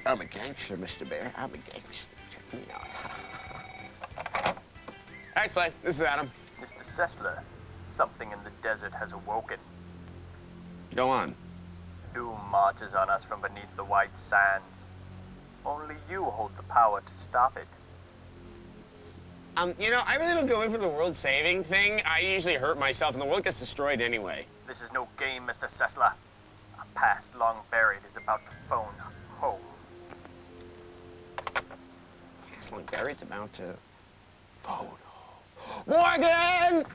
I'm a gangster, Mr. Bear. I'm a gangster. Check me out. Actually, this is Adam. Mr. Sessler, something in the desert has awoken. Go on. Doom marches on us from beneath the white sands. Only you hold the power to stop it. You know, I really don't go in for the world-saving thing. I usually hurt myself, and the world gets destroyed anyway. This is no game, Mr. Sessler. A past long buried is about to phone home. Past long buried's about to phone home. Morgan!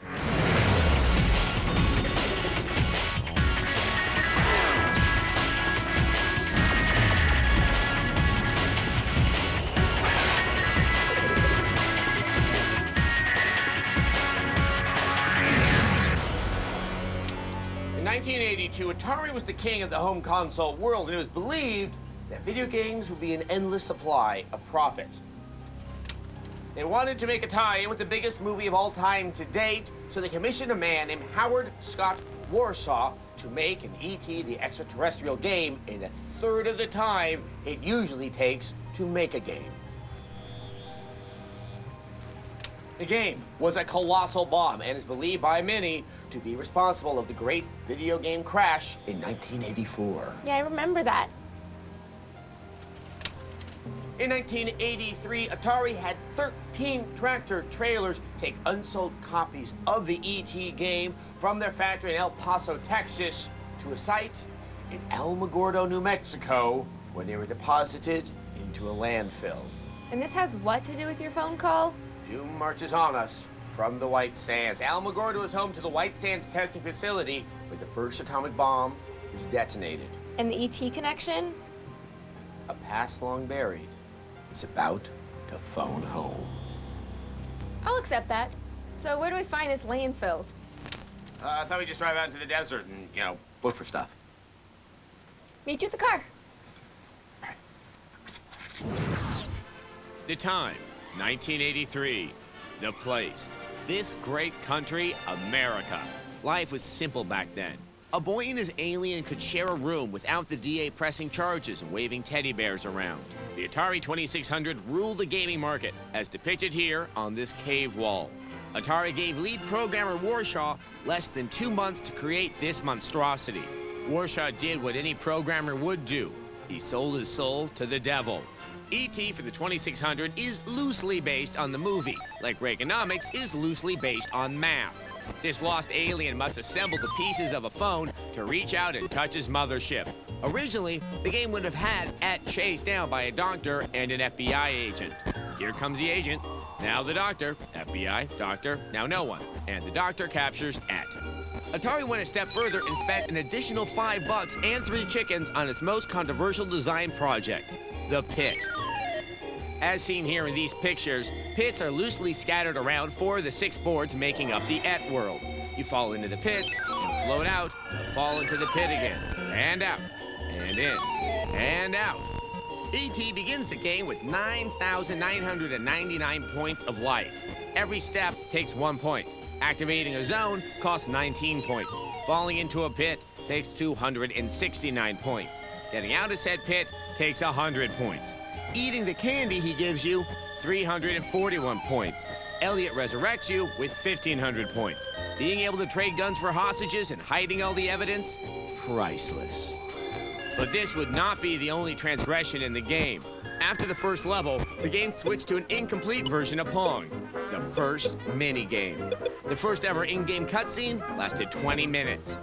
In 1982, Atari was the king of the home console world, and it was believed that video games would be an endless supply of profit. They wanted to make a tie-in with the biggest movie of all time to date, so they commissioned a man named Howard Scott Warsaw to make an E.T. the Extra-Terrestrial game in a third of the time it usually takes to make a game. The game was a colossal bomb and is believed by many to be responsible of the great video game crash in 1984. Yeah, I remember that. In 1983, Atari had 13 tractor trailers take unsold copies of the E.T. game from their factory in El Paso, Texas, to a site in Alamogordo, New Mexico, where they were deposited into a landfill. And this has what to do with your phone call? Doom marches on us from the White Sands. Alamogordo is home to the White Sands testing facility where the first atomic bomb is detonated. And the ET connection? A past long buried is about to phone home. I'll accept that. So where do we find this landfill? I thought we'd just drive out into the desert and, you know, look for stuff. Meet you at the car. The time, 1983. The place, this great country, America. Life was simple back then. A boy and his alien could share a room without the DA pressing charges and waving teddy bears around. The Atari 2600 ruled the gaming market, as depicted here on this cave wall. Atari gave lead programmer Warsaw less than 2 months to create this monstrosity. Warsaw did what any programmer would do. He sold his soul to the devil. E.T. for the 2600 is loosely based on the movie, like Reaganomics is loosely based on math. This lost alien must assemble the pieces of a phone to reach out and touch his mothership. Originally, the game would have had Et chased down by a doctor and an FBI agent. Here comes the agent, now the doctor, FBI, doctor, now no one, and the doctor captures Et. Atari went a step further and spent an additional $5 and 3 chickens on its most controversial design project, the pit. As seen here in these pictures, pits are loosely scattered around 4 of the 6 boards making up the Et world. You fall into the pit, and float out, and fall into the pit again, and out, and in, and out. E.T. begins the game with 9,999 points of life. Every step takes 1 point. Activating a zone costs 19 points. Falling into a pit takes 269 points. Getting out of said pit takes 100 points. Eating the candy he gives you, 341 points. Elliot resurrects you with 1,500 points. Being able to trade guns for hostages and hiding all the evidence, priceless. But this would not be the only transgression in the game. After the first level, the game switched to an incomplete version of Pong, the first mini-game. The first ever in-game cutscene lasted 20 minutes.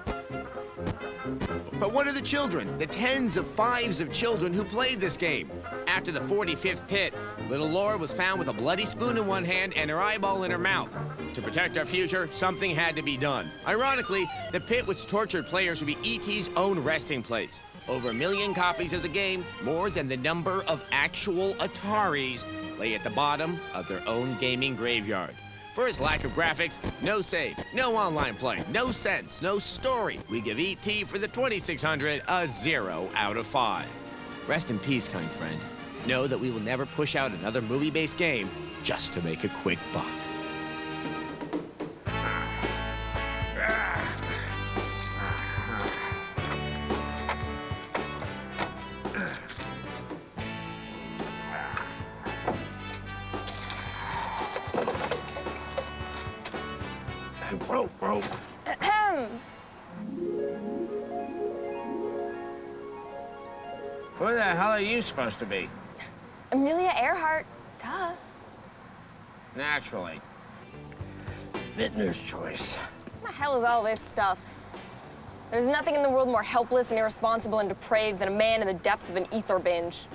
But what of the children, the tens of fives of children who played this game? After the 45th pit, little Laura was found with a bloody spoon in one hand and her eyeball in her mouth. To protect our future, something had to be done. Ironically, the pit which tortured players would be E.T.'s own resting place. Over 1 million copies of the game, more than the number of actual Ataris, lay at the bottom of their own gaming graveyard. For its lack of graphics, no save, no online play, no sense, no story, we give E.T. for the 2600 a 0 out of 5. Rest in peace, kind friend. Know that we will never push out another movie-based game just to make a quick buck. Who the hell are you supposed to be? Amelia Earhart. Duh. Naturally. Vintner's choice. What the hell is all this stuff? There's nothing in the world more helpless and irresponsible and depraved than a man in the depths of an ether binge.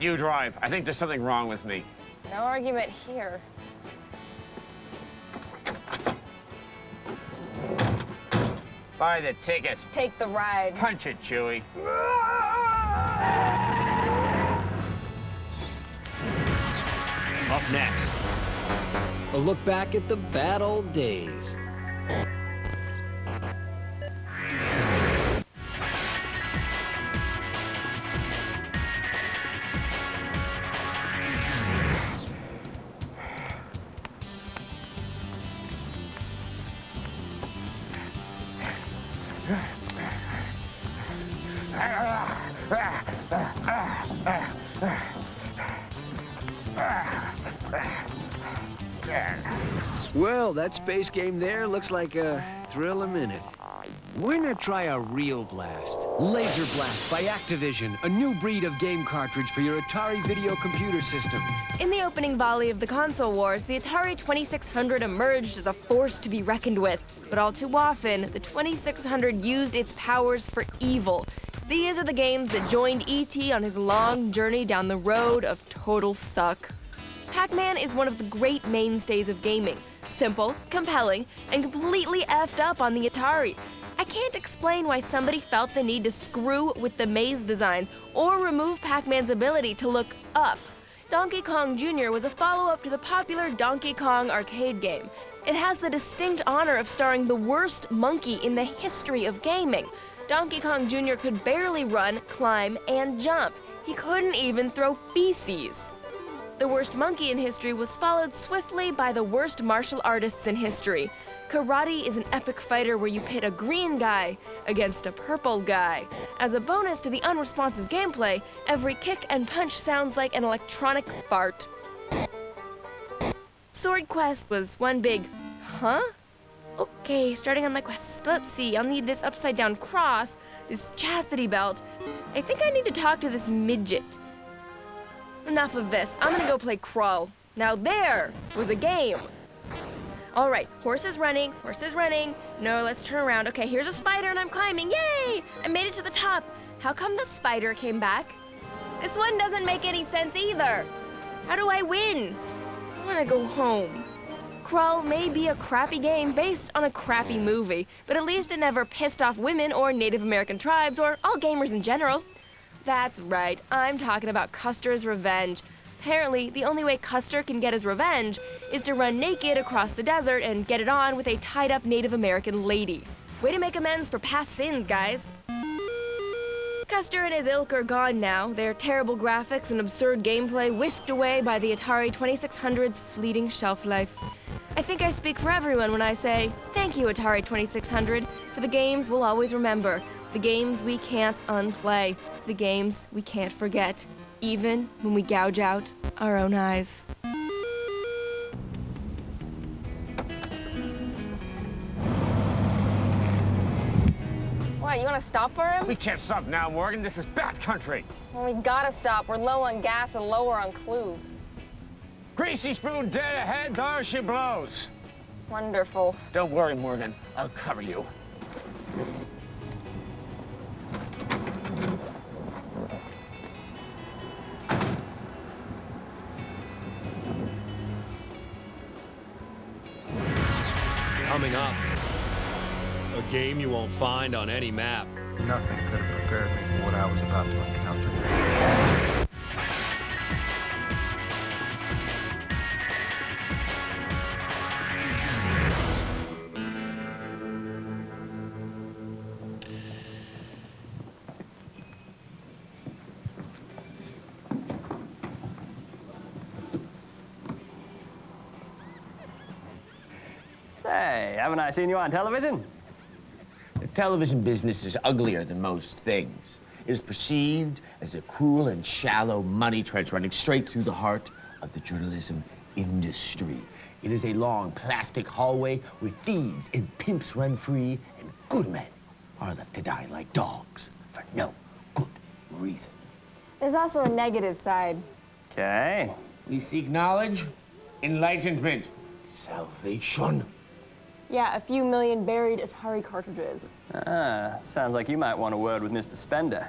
You drive. I think there's something wrong with me. No argument here. Buy the ticket. Take the ride. Punch it, Chewie. Up next, a look back at the bad old days. Well, that space game there looks like a thrill a minute. Why not try a real blast? Laser Blast by Activision, a new breed of game cartridge for your Atari video computer system. In the opening volley of the console wars, the Atari 2600 emerged as a force to be reckoned with. But all too often, the 2600 used its powers for evil. These are the games that joined E.T. on his long journey down the road of total suck. Pac-Man is one of the great mainstays of gaming. Simple, compelling, and completely effed up on the Atari. I can't explain why somebody felt the need to screw with the maze designs or remove Pac-Man's ability to look up. Donkey Kong Jr. was a follow-up to the popular Donkey Kong arcade game. It has the distinct honor of starring the worst monkey in the history of gaming. Donkey Kong Jr. could barely run, climb, and jump. He couldn't even throw feces. The worst monkey in history was followed swiftly by the worst martial artists in history. Karate is an epic fighter where you pit a green guy against a purple guy. As a bonus to the unresponsive gameplay, every kick and punch sounds like an electronic fart. Sword Quest was one big, huh? Okay, starting on my quest. Let's see, I'll need this upside down cross, this chastity belt. I think I need to talk to this midget. Enough of this. I'm gonna go play Crawl. Now there was a game. All right, horse is running. No, let's turn around. Okay, here's a spider and I'm climbing. Yay! I made it to the top. How come the spider came back? This one doesn't make any sense either. How do I win? I wanna go home. Crawl may be a crappy game based on a crappy movie, but at least it never pissed off women or Native American tribes or all gamers in general. That's right, I'm talking about Custer's Revenge. Apparently, the only way Custer can get his revenge is to run naked across the desert and get it on with a tied-up Native American lady. Way to make amends for past sins, guys. Custer and his ilk are gone now, their terrible graphics and absurd gameplay whisked away by the Atari 2600's fleeting shelf life. I think I speak for everyone when I say, thank you, Atari 2600, for the games we'll always remember. The games we can't unplay. The games we can't forget. Even when we gouge out our own eyes. What, you wanna stop for him? We can't stop now, Morgan. This is bad country. Well, we gotta stop. We're low on gas and lower on clues. Greasy spoon dead ahead, there she blows. Wonderful. Don't worry, Morgan. I'll cover you. Coming up, a game you won't find on any map. Nothing could have prepared me for what I was about to encounter. Hey, haven't I seen you on television? The television business is uglier than most things. It is perceived as a cruel and shallow money trench running straight through the heart of the journalism industry. It is a long plastic hallway where thieves and pimps run free and good men are left to die like dogs for no good reason. There's also a negative side. Okay. We seek knowledge, enlightenment. Salvation. Yeah, a few million buried Atari cartridges. Sounds like you might want a word with Mr. Spender.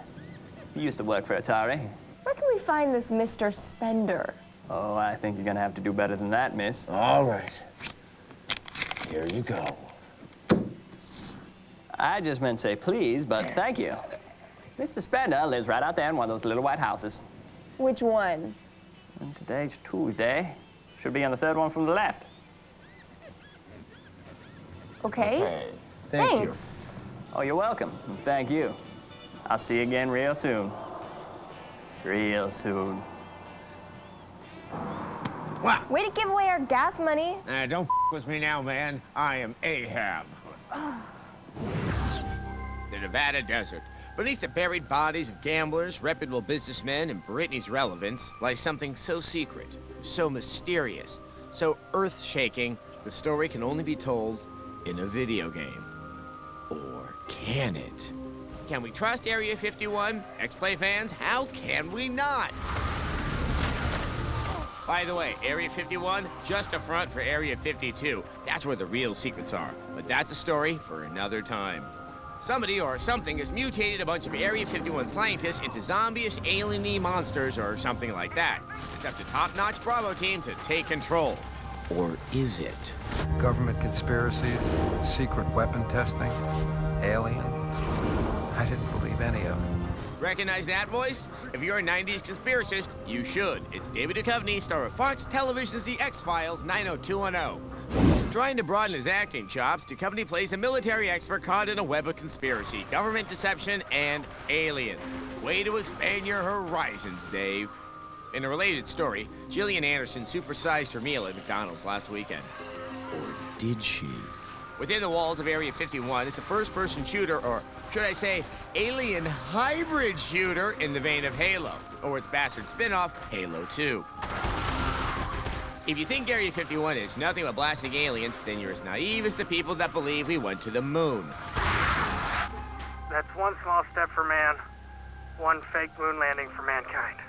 You used to work for Atari. Where can we find this Mr. Spender? Oh, I think you're gonna have to do better than that, miss. All right. Here you go. I just meant say please, but thank you. Mr. Spender lives right out there in one of those little white houses. Which one? And today's Tuesday. Should be on the third one from the left. Okay. Thanks. Oh, you're welcome. And thank you. I'll see you again real soon. Real soon. What? Way to give away our gas money. Don't with me now, man. I am Ahab. The Nevada desert. Beneath the buried bodies of gamblers, reputable businessmen, and Britney's relevance lies something so secret, so mysterious, so earth-shaking, the story can only be told in a video game. Or can it? Can we trust Area 51? X-Play fans, how can we not? By the way, Area 51, just a front for Area 52. That's where the real secrets are. But that's a story for another time. Somebody or something has mutated a bunch of Area 51 scientists into zombie-ish alien-y monsters or something like that. It's up to top-notch Bravo team to take control. Or is it? Government conspiracies, secret weapon testing, aliens. I didn't believe any of it. Recognize that voice? If you're a 90s conspiracist, you should. It's David Duchovny, star of Fox Television's The X-Files 90210. Trying to broaden his acting chops, Duchovny plays a military expert caught in a web of conspiracy, government deception, and aliens. Way to expand your horizons, Dave. In a related story, Gillian Anderson supersized her meal at McDonald's last weekend. Or did she? Within the walls of Area 51 is a first-person shooter, or should I say, alien hybrid shooter in the vein of Halo, or its bastard spin-off, Halo 2. If you think Area 51 is nothing but blasting aliens, then you're as naive as the people that believe we went to the moon. That's one small step for man, one fake moon landing for mankind.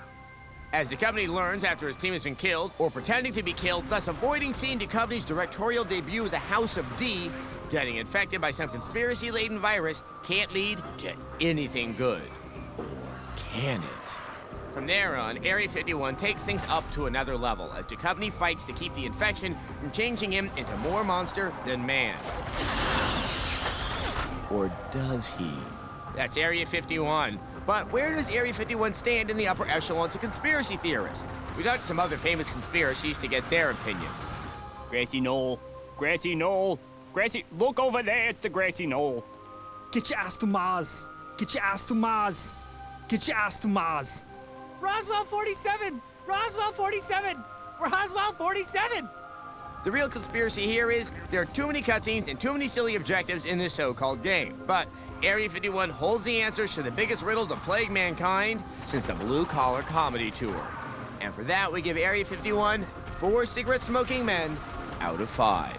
As Duchovny learns after his team has been killed, or pretending to be killed, thus avoiding seeing Duchovny's directorial debut of the House of D, getting infected by some conspiracy-laden virus can't lead to anything good. Or can it? From there on, Area 51 takes things up to another level as Duchovny fights to keep the infection from changing him into more monster than man. Or does he? That's Area 51. But where does Area 51 stand in the upper echelons of conspiracy theorists? We talked to some other famous conspiracies to get their opinion. Grassy knoll, grassy knoll, grassy. Look over there at the grassy knoll. Get your ass to Mars. Get your ass to Mars. Get your ass to Mars. Roswell 47! Roswell 47! Roswell 47! The real conspiracy here is there are too many cutscenes and too many silly objectives in this so-called game. But Area 51 holds the answers to the biggest riddle to plague mankind since the Blue Collar Comedy Tour. And for that, we give Area 51 4 cigarette-smoking men out of 5.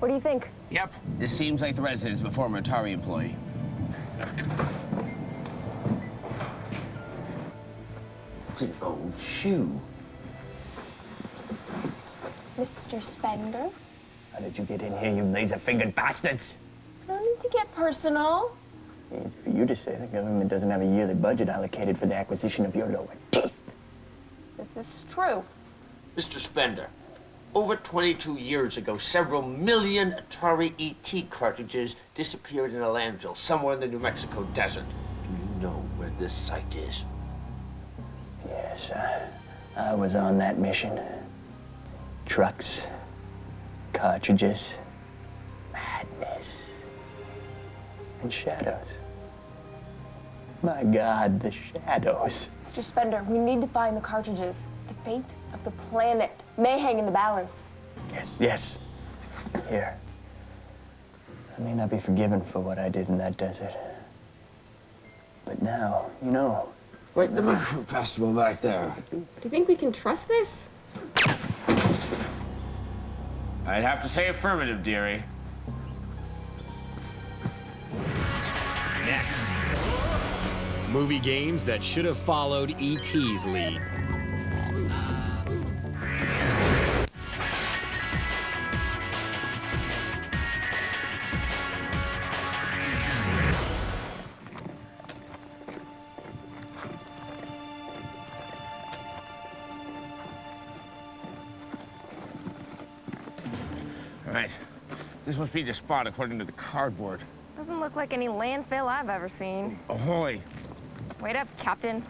What do you think? Yep, this seems like the residence of a former Atari employee. It's an old shoe. Mr. Spender? How did you get in here, you laser-fingered bastards? No need to get personal. It's for you to say the government doesn't have a yearly budget allocated for the acquisition of your lower teeth. This is true. Mr. Spender, over 22 years ago, several million Atari ET cartridges disappeared in a landfill somewhere in the New Mexico desert. Do you know where this site is? Yes, I was on that mission. Trucks, cartridges, madness, and shadows. My God, the shadows. Mr. Spender, we need to find the cartridges. The fate of the planet may hang in the balance. Yes. Here. I may not be forgiven for what I did in that desert. But now, you know, Wait, the mushroom festival back there. Do you think we can trust this? I'd have to say affirmative, dearie. Next. Movie games that should have followed E.T.'s lead. All right. This must be the spot according to the cardboard. Doesn't look like any landfill I've ever seen. Ahoy. Wait up, Captain.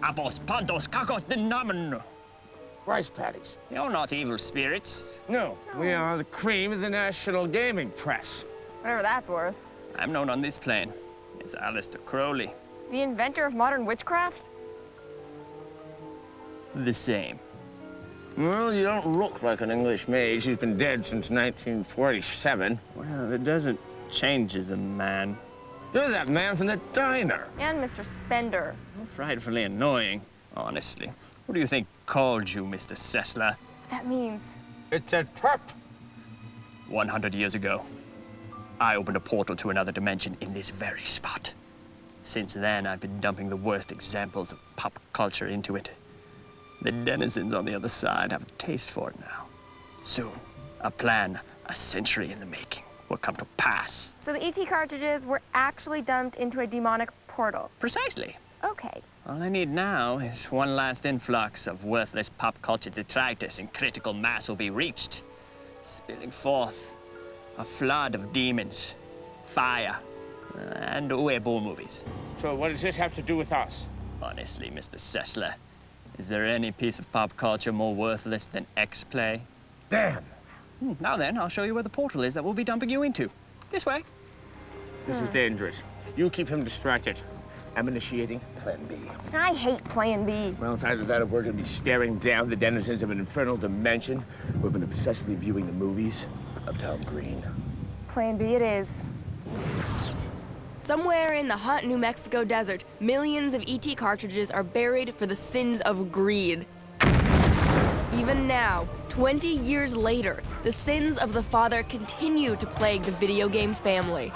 Apos, pantos, kakos, dinamen. Rice patties. You're not evil spirits. No, we are the cream of the national gaming press. Whatever that's worth. I'm known on this plane as Aleister Crowley. The inventor of modern witchcraft? The same. Well, you don't look like an English mage who's been dead since 1947. Well, it doesn't change as a man. You're that man from the diner. And Mr. Spender. Frightfully annoying, honestly. What do you think called you, Mr. Sessler? That means... It's a trap. 100 years ago, I opened a portal to another dimension in this very spot. Since then, I've been dumping the worst examples of pop culture into it. The denizens on the other side have a taste for it now. Soon, a plan a century in the making will come to pass. So the ET cartridges were actually dumped into a demonic portal. Precisely. Okay. All I need now is one last influx of worthless pop culture detritus, and critical mass will be reached, spilling forth a flood of demons, fire, and Uwe movies. So what does this have to do with us? Honestly, Mr. Sessler, is there any piece of pop culture more worthless than X-Play? Damn. Now then, I'll show you where the portal is that we'll be dumping you into. This way. This is dangerous. You keep him distracted. I'm initiating Plan B. I hate Plan B. Well, it's either that or we're going to be staring down the denizens of an infernal dimension. We've been obsessively viewing the movies of Tom Green. Plan B it is. Somewhere in the hot New Mexico desert, millions of ET cartridges are buried for the sins of greed. Even now, 20 years later, the sins of the father continue to plague the video game family.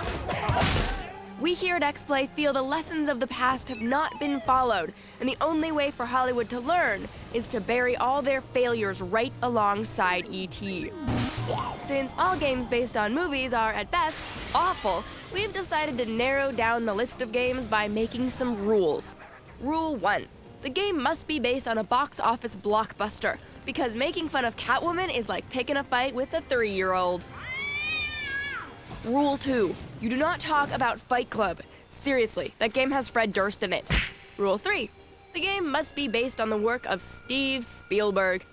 We here at X-Play feel the lessons of the past have not been followed, and the only way for Hollywood to learn is to bury all their failures right alongside E.T. Since all games based on movies are, at best, awful, we've decided to narrow down the list of games by making some rules. Rule 1. The game must be based on a box office blockbuster, because making fun of Catwoman is like picking a fight with a 3-year-old. Rule 2. You do not talk about Fight Club. Seriously, that game has Fred Durst in it. Rule 3. The game must be based on the work of Steve Spielberg.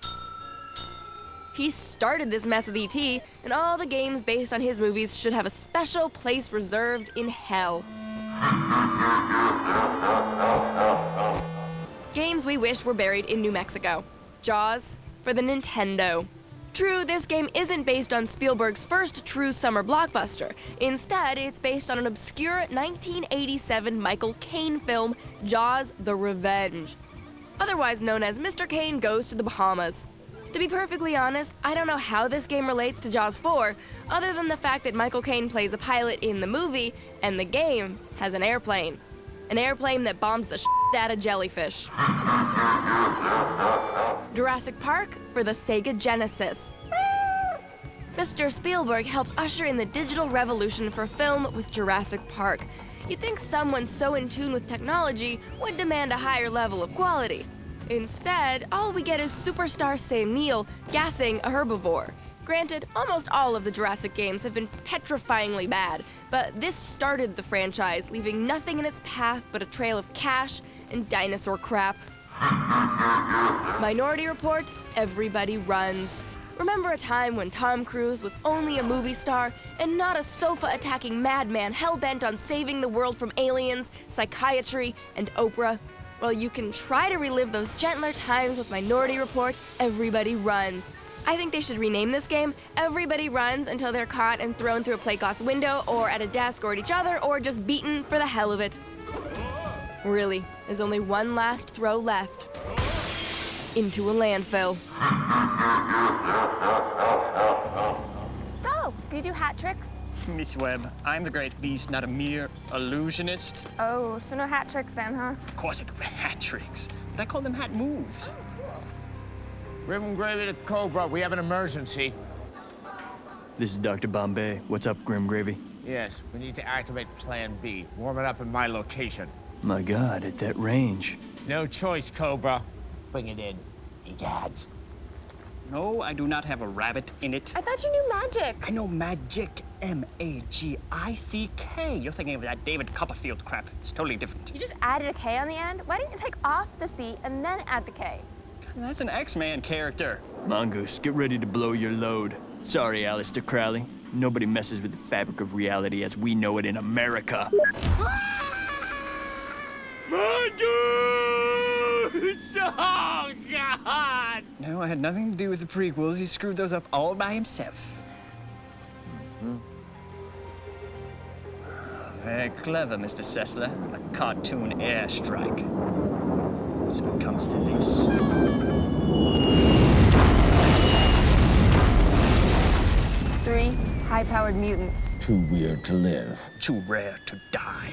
He started this mess with E.T., and all the games based on his movies should have a special place reserved in hell. Games we wish were buried in New Mexico. Jaws for the Nintendo. True, this game isn't based on Spielberg's first true summer blockbuster. Instead, it's based on an obscure 1987 Michael Caine film, Jaws: The Revenge, otherwise known as Mr. Caine Goes to the Bahamas. To be perfectly honest, I don't know how this game relates to Jaws 4, other than the fact that Michael Caine plays a pilot in the movie, and the game has an airplane. An airplane that bombs the shit out of jellyfish. Jurassic Park for the Sega Genesis. Mr. Spielberg helped usher in the digital revolution for film with Jurassic Park. You'd think someone so in tune with technology would demand a higher level of quality. Instead, all we get is superstar Sam Neill gassing a herbivore. Granted, almost all of the Jurassic games have been petrifyingly bad, but this started the franchise, leaving nothing in its path but a trail of cash and dinosaur crap. Minority Report, everybody runs. Remember a time when Tom Cruise was only a movie star and not a sofa-attacking madman hell-bent on saving the world from aliens, psychiatry, and Oprah? Well, you can try to relive those gentler times with Minority Report, Everybody Runs. I think they should rename this game Everybody Runs until they're caught and thrown through a plate glass window or at a desk or at each other or just beaten for the hell of it. Really, there's only one last throw left. Into a landfill. So, do you do hat tricks? Miss Webb, I'm the great beast, not a mere illusionist. Oh, so no hat tricks then, huh? Of course I do hat tricks, but I call them hat moves. Grim Gravy to Cobra, we have an emergency. This is Dr. Bombay. What's up, Grim Gravy? Yes, we need to activate Plan B. Warm it up in my location. My God, at that range. No choice, Cobra. Bring it in. Egads. No, I do not have a rabbit in it. I thought you knew magic. I know magic. M-A-G-I-C-K. You're thinking of that David Copperfield crap. It's totally different. You just added a K on the end? Why didn't you take off the C and then add the K? That's an X-Man character. Mongoose, get ready to blow your load. Sorry, Aleister Crowley. Nobody messes with the fabric of reality as we know it in America. Mongoose! Oh, God! No, I had nothing to do with the prequels. He screwed those up all by himself. Very clever, Mr. Sessler. A cartoon airstrike. So it comes to this. 3 high-powered mutants. Too weird to live. Too rare to die.